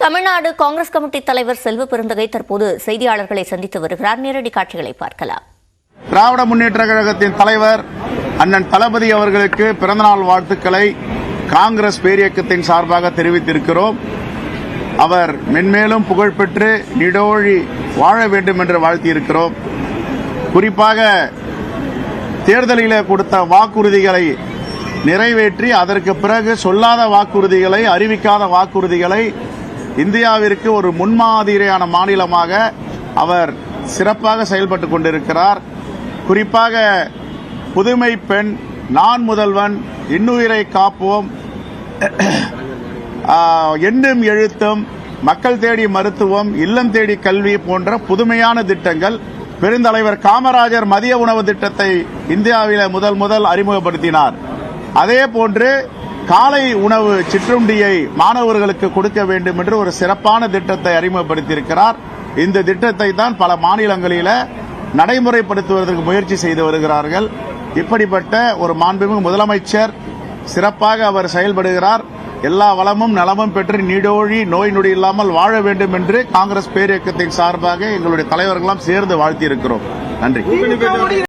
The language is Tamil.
தமிழ்நாடு காங்கிரஸ் கமிட்டி தலைவர் செல்வ பெருந்தகை தற்போது செய்தியாளர்களை சந்தித்து வருகிறார். நேரடி காட்சிகளை பார்க்கலாம். திராவிட முன்னேற்ற கழகத்தின் தலைவர் அண்ணன் தளபதி அவர்களுக்கு பிறந்தநாள் வாழ்த்துக்களை காங்கிரஸ் பேரியக்கத்தின் சார்பாக தெரிவித்திருக்கிறோம். அவர் மென்மேலும் புகழ்பெற்று நீடோழி வாழ வேண்டும் என்று வாழ்த்தியிருக்கிறோம். குறிப்பாக தேர்தலில் கொடுத்த வாக்குறுதிகளை நிறைவேற்றி அதற்கு பிறகு சொல்லாத வாக்குறுதிகளை, அறிவிக்காத வாக்குறுதிகளை இந்தியாவிற்கு ஒரு முன்மாதிரியான மாநிலமாக அவர் சிறப்பாக செயல்பட்டுக் கொண்டிருக்கிறார். குறிப்பாக புதுமை பெண், நான் முதல்வன், இன்னுயிரை காப்போம், எண்ணும் எழுத்தும், மக்கள் தேடி மருத்துவம், இல்லம் தேடி கல்வி போன்ற புதுமையான திட்டங்கள். பெருந்தலைவர் காமராஜர் மதிய உணவு திட்டத்தை இந்தியாவில் முதல் அறிமுகப்படுத்தினார். அதே போன்று காலை உணவு சிற்றுண்டியை மாணவர்களுக்கு கொடுக்க வேண்டும் என்று ஒரு சிறப்பான திட்டத்தை அறிமுகப்படுத்தியிருக்கிறார். இந்த திட்டத்தை தான் பல மாநிலங்களில் நடைமுறைப்படுத்துவதற்கு முயற்சி செய்து வருகிறார்கள். இப்படிப்பட்ட ஒரு மாண்புமிகு முதலமைச்சர் சிறப்பாக அவர் செயல்படுகிறார். எல்லா வளமும் நலமும் பெற்று நீடோழி நோய் நொடி இல்லாமல் வாழ வேண்டும் என்று காங்கிரஸ் பேரியக்கத்தின் சார்பாக எங்களுடைய தலைவர்களாம் சேர்ந்து வாழ்த்தியிருக்கிறோம். நன்றி.